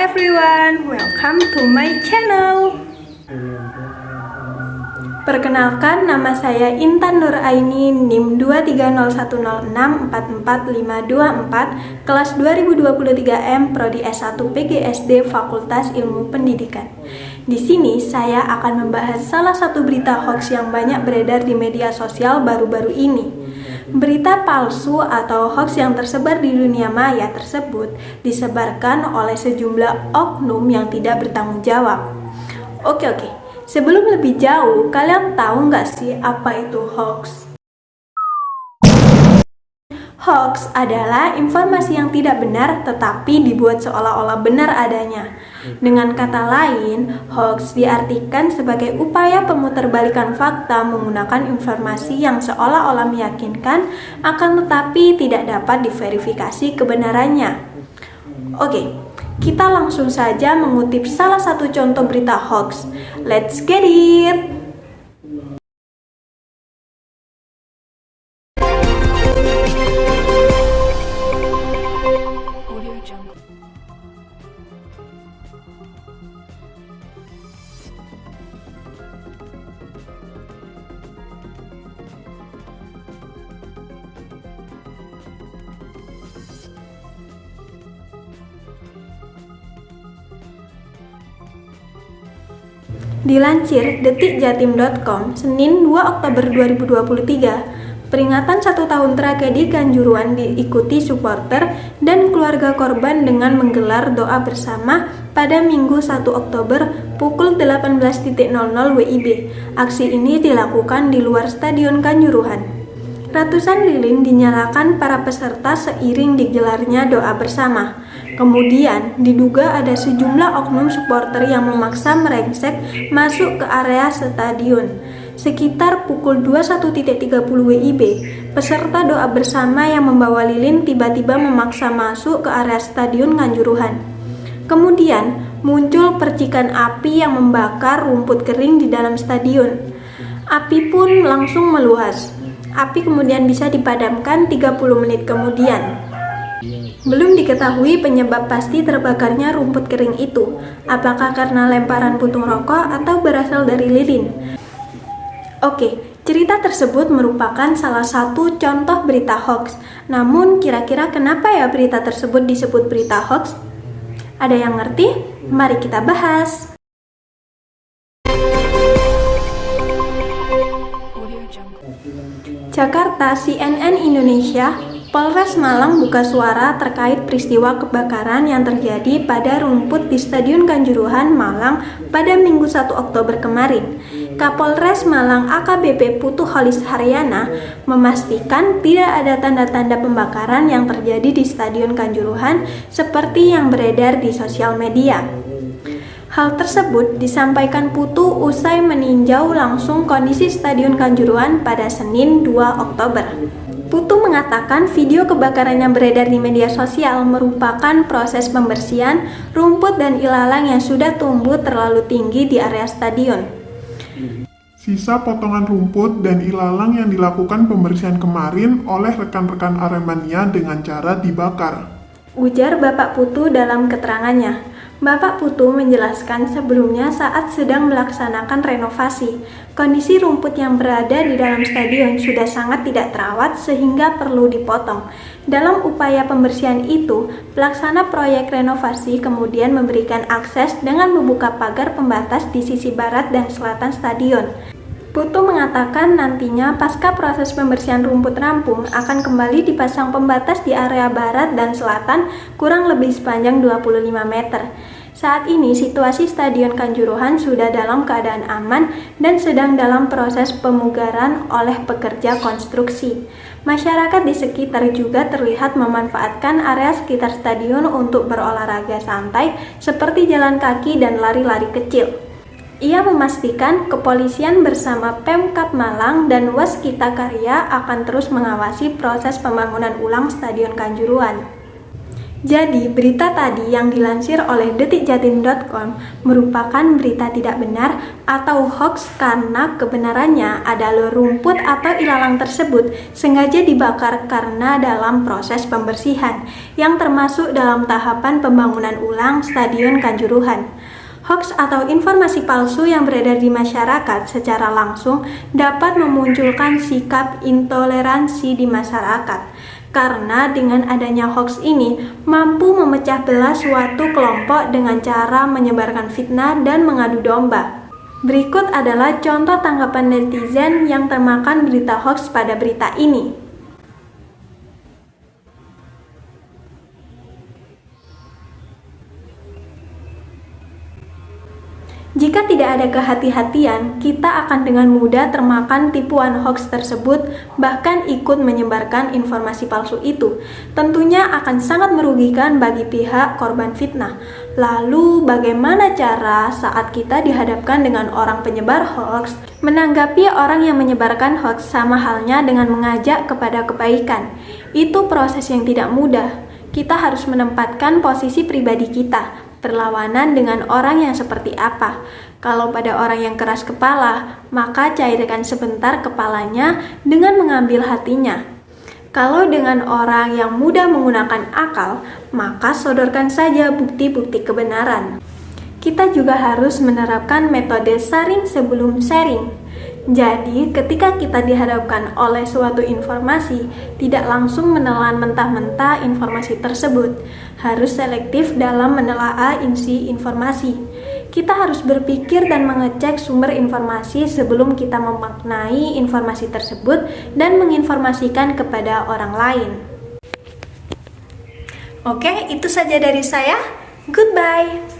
everyone, welcome to my channel. Perkenalkan, nama saya Intan Nuraini, NIM 23010644524, kelas 2023M, Prodi S1 PGSD, Fakultas Ilmu Pendidikan. Di sini saya akan membahas salah satu berita hoax yang banyak beredar di media sosial baru-baru ini. Berita palsu atau hoax yang tersebar di dunia maya tersebut disebarkan oleh sejumlah oknum yang tidak bertanggung jawab. Oke, sebelum lebih jauh, kalian tahu nggak sih apa itu hoax? Hoax adalah informasi yang tidak benar tetapi dibuat seolah-olah benar adanya. Dengan kata lain, hoax diartikan sebagai upaya pemutarbalikan fakta menggunakan informasi yang seolah-olah meyakinkan akan tetapi tidak dapat diverifikasi kebenarannya. Oke, kita langsung saja mengutip salah satu contoh berita hoax. Let's get it! Dilansir detikjatim.com, Senin 2 Oktober 2023, peringatan 1 tahun tragedi Kanjuruhan diikuti supporter dan keluarga korban dengan menggelar doa bersama pada Minggu 1 Oktober pukul 18.00 WIB. Aksi ini dilakukan di luar Stadion Kanjuruhan. Ratusan lilin dinyalakan para peserta seiring digelarnya doa bersama. Kemudian, diduga ada sejumlah oknum supporter yang memaksa merengsek masuk ke area stadion. Sekitar pukul 21.30 WIB, peserta doa bersama yang membawa lilin tiba-tiba memaksa masuk ke area Stadion Kanjuruhan. Kemudian, muncul percikan api yang membakar rumput kering di dalam stadion. Api pun langsung meluas. Api kemudian bisa dipadamkan 30 menit kemudian. Belum diketahui penyebab pasti terbakarnya rumput kering itu, apakah karena lemparan puntung rokok atau berasal dari lilin. Oke, cerita tersebut merupakan salah satu contoh berita hoax. Namun kira-kira kenapa ya berita tersebut disebut berita hoax? Ada yang ngerti? Mari kita bahas. Jakarta, CNN Indonesia. Polres Malang buka suara terkait peristiwa kebakaran yang terjadi pada rumput di Stadion Kanjuruhan, Malang pada Minggu 1 Oktober kemarin. Kapolres Malang AKBP Putu Holis Haryana memastikan tidak ada tanda-tanda pembakaran yang terjadi di Stadion Kanjuruhan seperti yang beredar di sosial media. Hal tersebut disampaikan Putu usai meninjau langsung kondisi Stadion Kanjuruhan pada Senin 2 Oktober. Putu mengatakan video kebakaran yang beredar di media sosial merupakan proses pembersihan rumput dan ilalang yang sudah tumbuh terlalu tinggi di area stadion. Sisa potongan rumput dan ilalang yang dilakukan pembersihan kemarin oleh rekan-rekan Aremania dengan cara dibakar, ujar Bapak Putu dalam keterangannya. Bapak Putu menjelaskan sebelumnya saat sedang melaksanakan renovasi, kondisi rumput yang berada di dalam stadion sudah sangat tidak terawat sehingga perlu dipotong. Dalam upaya pembersihan itu, pelaksana proyek renovasi kemudian memberikan akses dengan membuka pagar pembatas di sisi barat dan selatan stadion. Putu mengatakan nantinya pasca proses pembersihan rumput rampung akan kembali dipasang pembatas di area barat dan selatan kurang lebih sepanjang 25 meter. Saat ini situasi Stadion Kanjuruhan sudah dalam keadaan aman dan sedang dalam proses pemugaran oleh pekerja konstruksi. Masyarakat di sekitar juga terlihat memanfaatkan area sekitar stadion untuk berolahraga santai seperti jalan kaki dan lari-lari kecil. Ia memastikan kepolisian bersama Pemkab Malang dan Waskita Karya akan terus mengawasi proses pembangunan ulang Stadion Kanjuruhan. Jadi, berita tadi yang dilansir oleh detikjatim.com merupakan berita tidak benar atau hoax karena kebenarannya adalah rumput atau ilalang tersebut sengaja dibakar karena dalam proses pembersihan yang termasuk dalam tahapan pembangunan ulang Stadion Kanjuruhan. Hoax atau informasi palsu yang beredar di masyarakat secara langsung dapat memunculkan sikap intoleransi di masyarakat. Karena dengan adanya hoax ini mampu memecah belah suatu kelompok dengan cara menyebarkan fitnah dan mengadu domba. Berikut adalah contoh tanggapan netizen yang termakan berita hoax pada berita ini. Jika tidak ada kehati-hatian, kita akan dengan mudah termakan tipuan hoax tersebut, bahkan ikut menyebarkan informasi palsu itu. Tentunya akan sangat merugikan bagi pihak korban fitnah. Lalu, bagaimana cara saat kita dihadapkan dengan orang penyebar hoax? Menanggapi orang yang menyebarkan hoax sama halnya dengan mengajak kepada kebaikan. Itu proses yang tidak mudah. Kita harus menempatkan posisi pribadi kita. Perlawanan dengan orang yang seperti apa? Kalau pada orang yang keras kepala, maka cairkan sebentar kepalanya dengan mengambil hatinya. Kalau dengan orang yang mudah menggunakan akal, maka sodorkan saja bukti-bukti kebenaran. Kita juga harus menerapkan metode saring sebelum sharing. Jadi, ketika kita dihadapkan oleh suatu informasi, tidak langsung menelan mentah-mentah informasi tersebut. Harus selektif dalam menelaah isi informasi. Kita harus berpikir dan mengecek sumber informasi sebelum kita memaknai informasi tersebut dan menginformasikan kepada orang lain. Oke, itu saja dari saya. Goodbye.